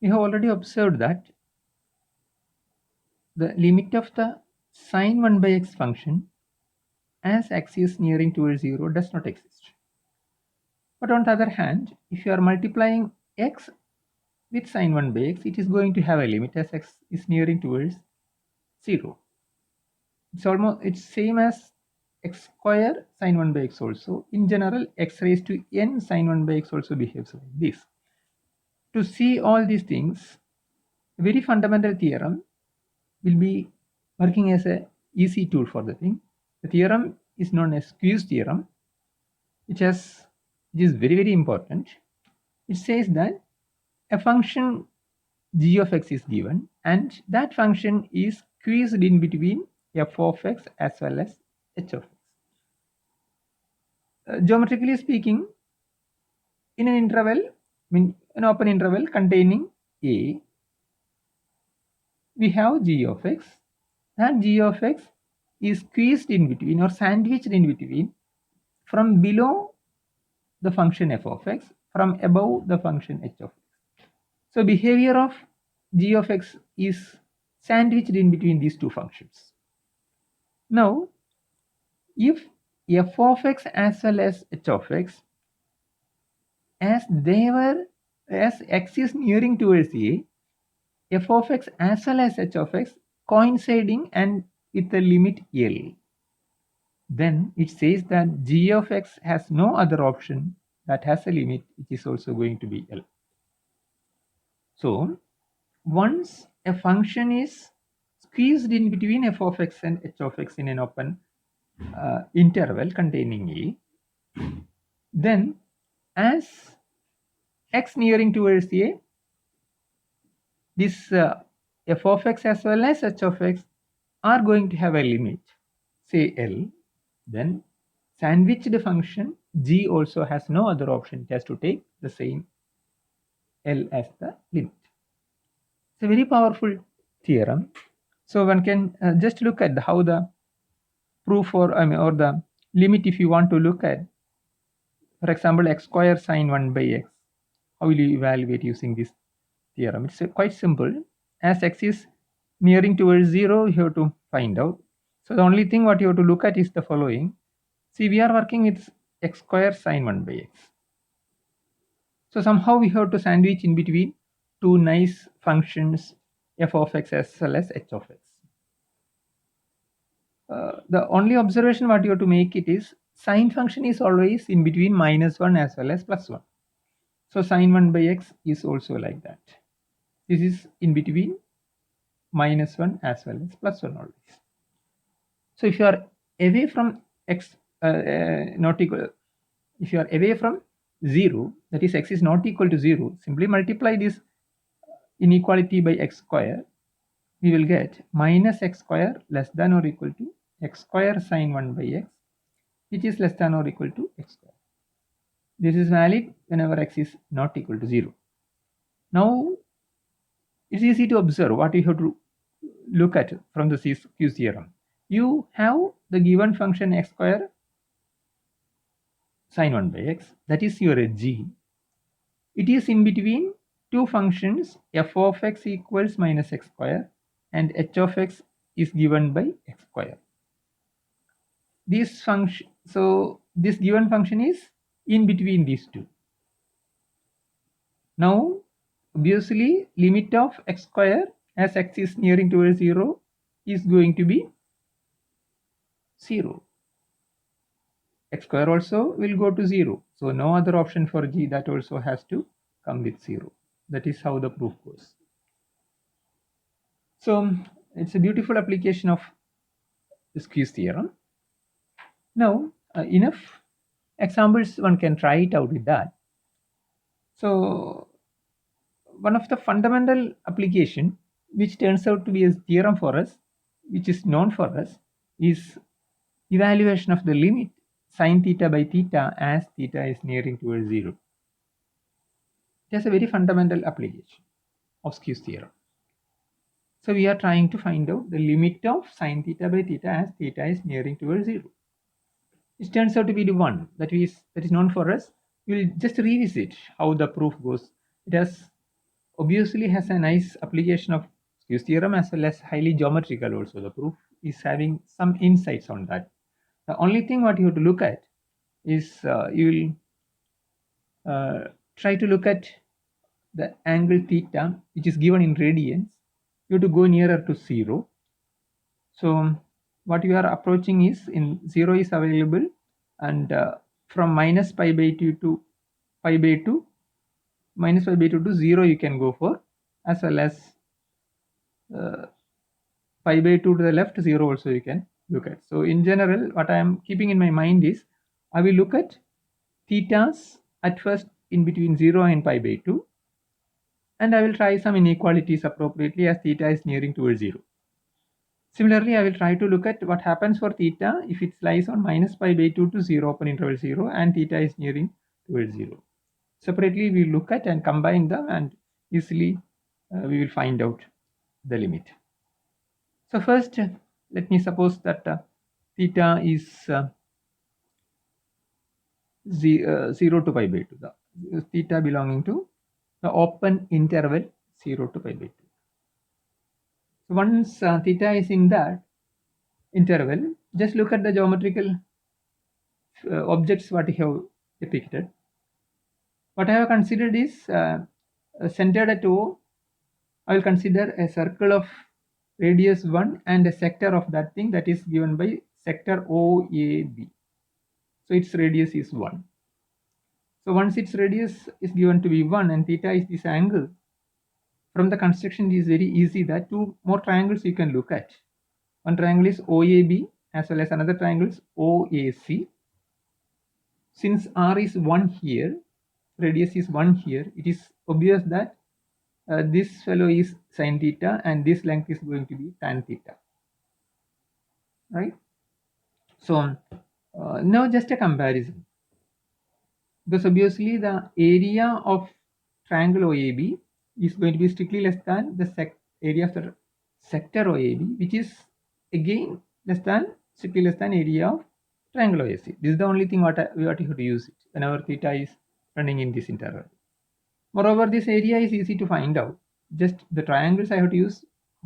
We have already observed that the limit of the sine 1 by x function as x is nearing towards 0 does not exist. But on the other hand, if you are multiplying x with sine 1 by x, it is going to have a limit as x is nearing towards 0. It's same as x square sine 1 by x also. In general, x raised to n sine 1 by x also behaves like this. To see all these things, a very fundamental theorem will be working as a easy tool for the thing. The theorem is known as Squeeze theorem, which is very important. It says that a function g of x is given, and that function is squeezed in between f of x as well as h of x. Geometrically speaking, in an interval, an open interval containing a, we have g of x, and g of x is squeezed in between or sandwiched in between from below the function f of x, from above the function h of x. So behavior of g of x is sandwiched in between these two functions. Now, if f of x as well as h of x, as x is nearing towards a, f of x as well as h of x coinciding and with the limit L, then it says that g of x has no other option that has a limit which is also going to be L. So once a function is squeezed in between f of x and h of x in an open interval containing a, then as x nearing towards a, this f of x as well as h of x are going to have a limit, say L, then sandwiched function g also has no other option. It has to take the same L as the limit. It's a very powerful theorem. So one can just look at how the proof or the limit, if you want to look at, for example, x square sine 1 by x, how will you evaluate using this theorem? It's quite simple. As x is nearing towards 0, you have to find out. So the only thing what you have to look at is the following. See, we are working with x square sine 1 by x. So somehow we have to sandwich in between two nice functions, f of x as well as h of x. The only observation what you have to make it is sine function is always in between -1 as well as +1. So sine 1 by x is also like that. This is in between -1 as well as +1 always. So if you are away from x not equal, if you are away from 0, that is x is not equal to 0, simply multiply this inequality by x square. We will get minus x square less than or equal to x square sine 1 by x, which is less than or equal to x square. This is valid whenever x is not equal to 0. Now, it's easy to observe what you have to look at from the Squeeze theorem. You have the given function x square sine 1 by x, that is your g. It is in between two functions, f of x equals minus x square and h of x is given by x square. This function, so this given function is in between these two. Now, obviously, limit of x square as x is nearing towards 0 is going to be 0. X square also will go to 0. So no other option for g, that also has to come with 0. That is how the proof goes. So it's a beautiful application of the Squeeze theorem. Now, enough examples, one can try it out with that. So one of the fundamental application which turns out to be a theorem for us, which is known for us, is evaluation of the limit sine theta by theta as theta is nearing towards 0. It has a very fundamental application of Squeeze theorem. So we are trying to find out the limit of sine theta by theta as theta is nearing towards 0. It turns out to be the one that is known for us. We will just revisit how the proof goes. It has obviously has a nice application of Hughes theorem as well as highly geometrical also. The proof is having some insights on that. The only thing what you have to look at is you will try to look at the angle theta, which is given in radians. You have to go nearer to 0. So what you are approaching is in 0 is available, and from minus pi by 2 to pi by 2, minus pi by 2 to 0 you can go for, as well as pi by 2 to the left, 0 also you can look at. So in general, what I am keeping in my mind is I will look at thetas at first in between 0 and pi by 2, and I will try some inequalities appropriately as theta is nearing towards 0. Similarly, I will try to look at what happens for theta if it lies on minus pi by 2 to 0 open interval 0 and theta is nearing towards 0. Separately, we look at and combine them, and easily we will find out the limit. So first, let me suppose that theta is 0 to pi by 2, the theta belonging to the open interval 0 to pi by 2. So once theta is in that interval, just look at the geometrical objects what I have depicted. What I have considered is centered at O. I will consider a circle of radius 1 and a sector of that thing that is given by sector OAB. So its radius is 1. So once its radius is given to be 1 and theta is this angle, from the construction it is very easy that two more triangles you can look at. One triangle is OAB as well as another triangle is OAC. Since R is 1 here, radius is 1 here, it is obvious that this fellow is sine theta and this length is going to be tan theta, right? So now just a comparison, because obviously the area of triangle OAB is going to be strictly less than the area of the sector OAB, which is again strictly less than area of triangle OAC. This is the only thing we have to use it whenever theta is running in this interval. Moreover, this area is easy to find out. Just the triangles I have to use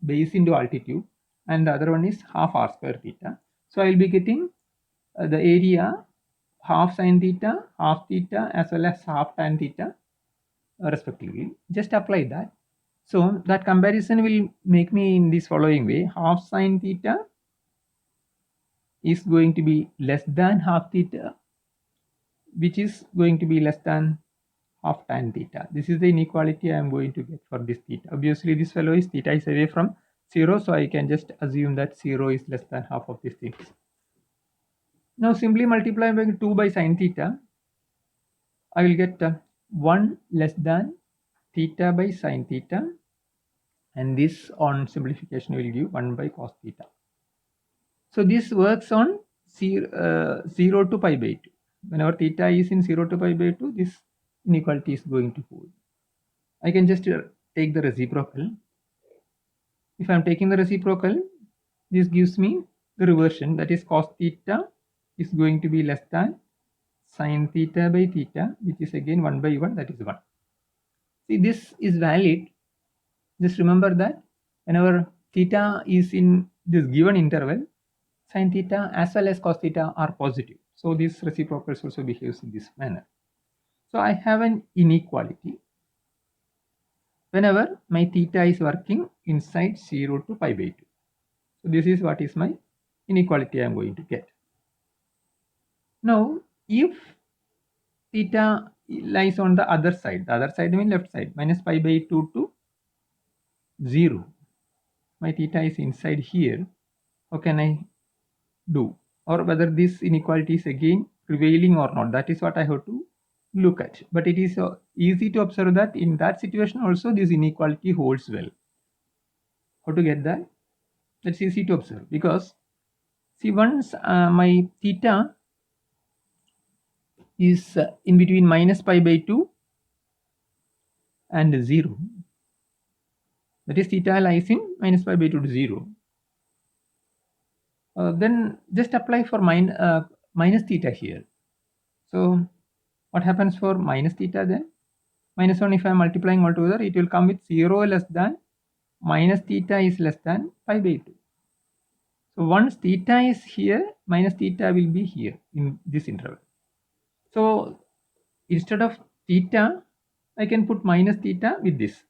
base into altitude, and the other one is half r square theta. So I will be getting the area half sine theta, half theta, as well as half tan theta respectively. Just apply that. So that comparison will make me in this following way: half sine theta is going to be less than half theta, which is going to be less than half tan theta. This is the inequality I am going to get for this theta. Obviously, this fellow is theta is away from 0, so I can just assume that 0 is less than half of these things. Now simply multiply by 2 by sine theta, I will get 1 less than theta by sine theta, and this on simplification will give 1 by cos theta. So this works on 0 to pi by 2. Whenever theta is in 0 to pi by 2, this inequality is going to hold. I can just take the reciprocal. If I am taking the reciprocal, this gives me the reversion, that is cos theta is going to be less than sin theta by theta, which is again 1 by 1, that is 1. See, this is valid. Just remember that whenever theta is in this given interval, sin theta as well as cos theta are positive. So this reciprocal also behaves in this manner. So I have an inequality whenever my theta is working inside 0 to pi by 2. So this is what is my inequality I am going to get. Now, if theta lies on the other side means left side, minus pi by 2 to 0, my theta is inside here, how can I do? Or whether this inequality is again prevailing or not, that is what I have to look at. But it is easy to observe that in that situation also this inequality holds well. How to get that? That's easy to observe, because see, once my theta is in between minus pi by 2 and 0, that is theta lies in minus pi by 2 to 0, then just apply for minus theta here. So what happens for minus theta then? minus 1, if I am multiplying all together, it will come with 0 less than minus theta is less than pi by 2. So once theta is here, minus theta will be here in this interval. So instead of theta, I can put minus theta with this.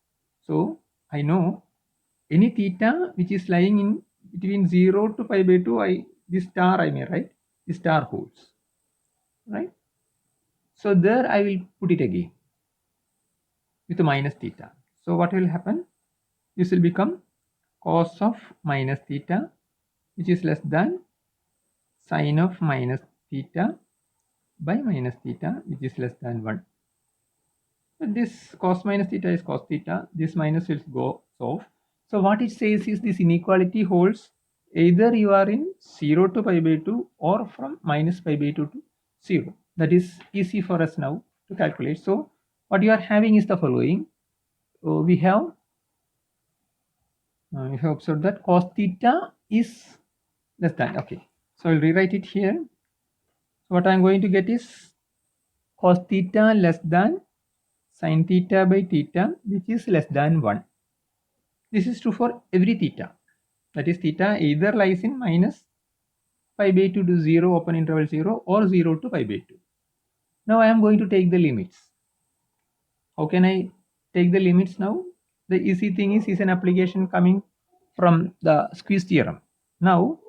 So I know any theta which is lying in between 0 to pi by 2, this star I may write, this star holds, right? So there I will put it again with minus theta. So what will happen? This will become cos of minus theta, which is less than sine of minus theta by minus theta, which is less than 1. But this cos minus theta is cos theta. This minus will go off. So what it says is this inequality holds either you are in 0 to pi by 2 or from minus pi by 2 to 0. That is easy for us now to calculate. So what you are having is the following. We have observed that cos theta is less than, okay. So I'll rewrite it here. So what I'm going to get is cos theta less than sin theta by theta, which is less than 1. This is true for every theta. That is, theta either lies in minus pi by 2 to 0, open interval 0, or 0 to pi by 2. Now I am going to take the limits. How can I take the limits now? The easy thing is an application coming from the squeeze theorem. Now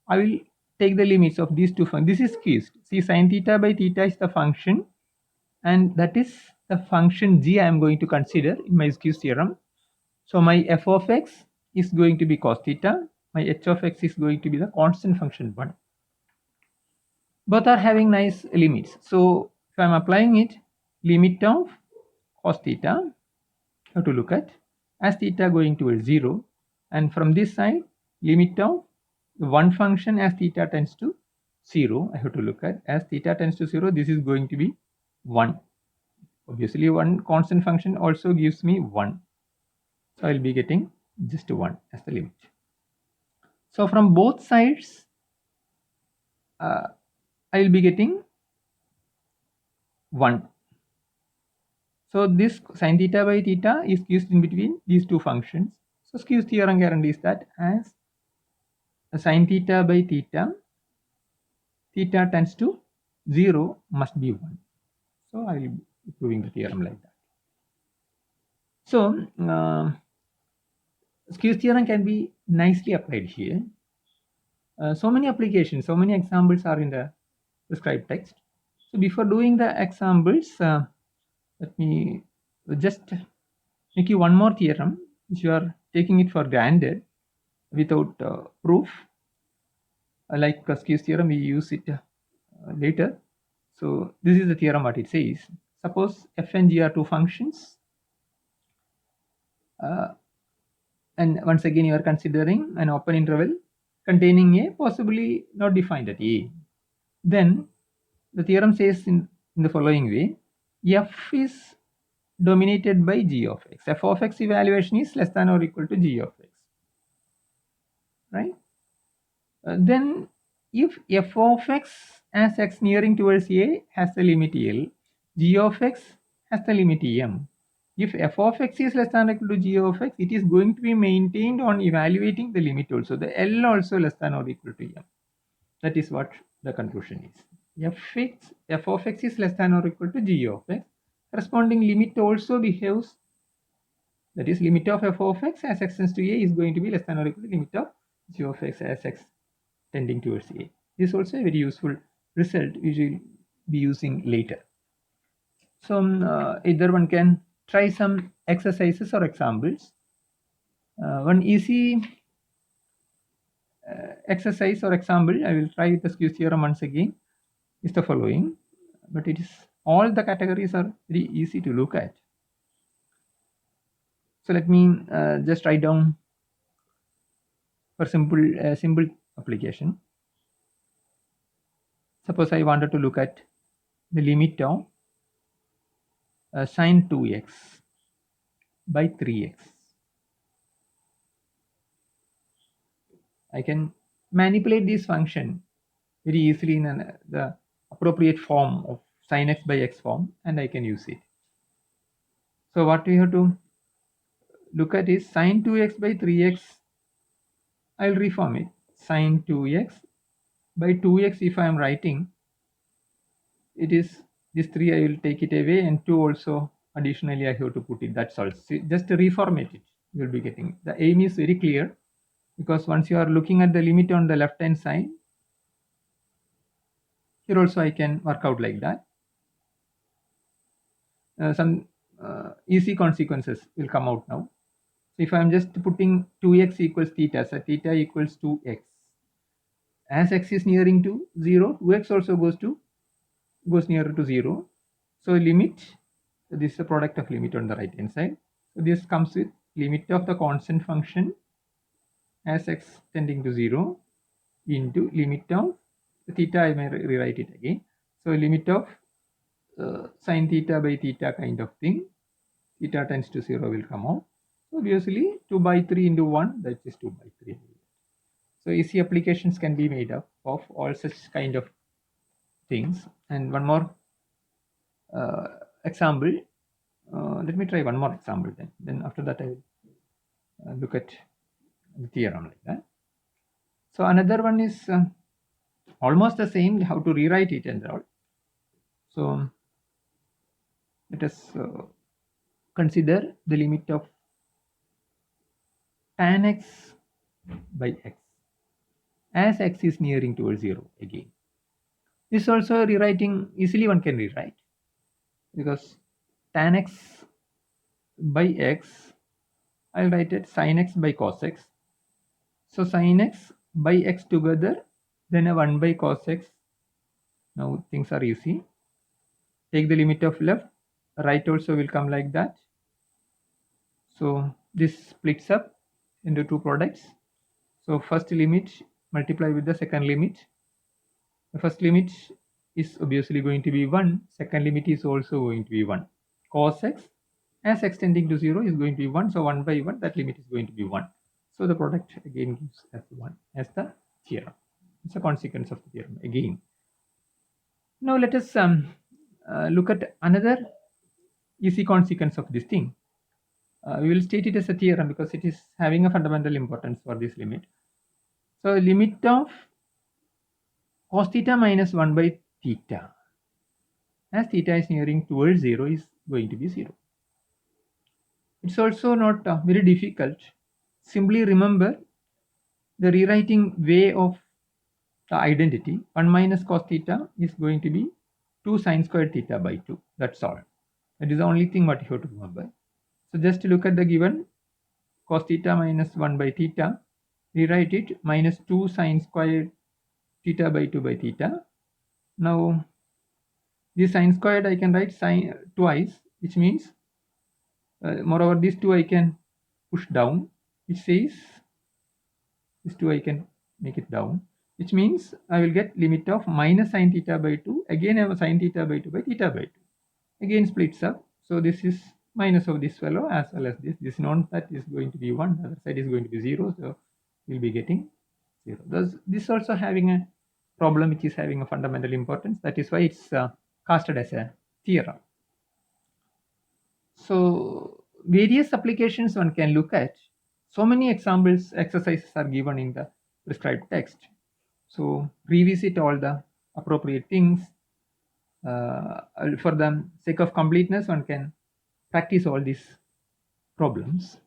I will take the limits of these two functions. This is squeezed. See, sin theta by theta is the function, and that is the function g I am going to consider in my squeeze theorem. So my f of x is going to be cos theta. My h of x is going to be the constant function 1. Both are having nice limits. So if I am applying it, limit of cos theta, I have to look at as theta going towards 0, and from this side, limit of the one function as theta tends to 0, I have to look at as theta tends to 0, this is going to be 1. Obviously, one constant function also gives me 1. So I'll be getting just 1 as the limit. So from both sides, I will be getting 1. So this sin theta by theta is squeezed in between these two functions. So squeeze theorem guarantees that as sin theta by theta, theta tends to 0 must be 1. So I will be proving the theorem like that. So squeeze theorem can be nicely applied here. So many applications, so many examples are in the prescribed text. So before doing the examples, let me just make you one more theorem which you are taking it for granted without proof. Like squeeze theorem, we use it later. So this is the theorem what it says. Suppose f and g are two functions, and once again you are considering an open interval containing a possibly not defined at a. Then the theorem says in the following way: f is dominated by g of x. F of x evaluation is less than or equal to g of x, right? Then if f of x as x nearing towards a has the limit L, g of x has the limit M. If f of x is less than or equal to g of x, it is going to be maintained on evaluating the limit also. The L also less than or equal to M. That is what the conclusion is. F of x is less than or equal to g of x. Corresponding limit also behaves, that is, limit of f of x as x tends to a is going to be less than or equal to limit of g of x as x tending towards a. This is also a very useful result which we will be using later. So either one can try some exercises or examples. One easy exercise or example, I will try the squeeze theorem once again, is the following, but it is all the categories are very easy to look at. So let me just write down for simple application. Suppose I wanted to look at the limit of sine 2x by 3x. I can manipulate this function very easily in the appropriate form of sin x by x form, and I can use it. So what we have to look at is sine 2x by 3x. I'll reform it. Sine 2x by 2x, if I am writing, it is this 3, I will take it away, and 2 also additionally I have to put it. That's all. See, just to reformat it, you will be getting it. The aim is very clear, because once you are looking at the limit on the left hand side, here also I can work out like that. Some easy consequences will come out now. So if I am just putting 2x equals theta, so theta equals 2x. As x is nearing to 0, 2x also goes nearer to 0. So limit, this is the product of limit on the right hand side. So this comes with limit of the constant function as x tending to 0 into limit of theta. I may rewrite it again. So limit of sine theta by theta kind of thing. Theta tends to 0 will come out. So obviously 2 by 3 into 1, that is 2 by 3. So easy applications can be made up of all such kind of things. And one more example. Let me try one more example then. Then after that I will look at the theorem like that. So another one is almost the same, how to rewrite it and all. So let us consider the limit of tan x by x as x is nearing towards 0 again. This also rewriting, easily one can rewrite, because tan x by x, I'll write it sin x by cos x. So sin x by x together, then a 1 by cos x. Now things are easy. Take the limit of left, right also will come like that. So this splits up into two products. So first limit multiply with the second limit. The first limit is obviously going to be 1. Second limit is also going to be 1. Cos x as x tending to 0 is going to be 1. So 1 by 1, that limit is going to be 1. So the product again gives as 1 as the theorem. It's a consequence of the theorem again. Now let us look at another easy consequence of this thing. We will state it as a theorem because it is having a fundamental importance for this limit. So limit of cos theta minus 1 by theta as theta is nearing towards 0 is going to be 0. It's also not very difficult. Simply remember the rewriting way of the identity. 1 minus cos theta is going to be 2 sine squared theta by 2. That's all. That is the only thing what you have to remember. So just to look at the given cos theta minus 1 by theta, rewrite it minus 2 sine squared theta by 2 by theta. Now this sine squared I can write sine twice, which means moreover these 2 I can push down, which says this 2 I can make it down, which means I will get limit of minus sine theta by 2. Again I have a sine theta by 2 by theta by 2. Again splits up. So this is minus of this fellow as well as this. This known that is going to be 1. The other side is going to be 0. So we'll be getting 0. Thus, this also having a problem which is having a fundamental importance. That is why it's casted as a theorem. So various applications one can look at. So many examples, exercises are given in the prescribed text. So revisit all the appropriate things. For the sake of completeness, one can practice all these problems.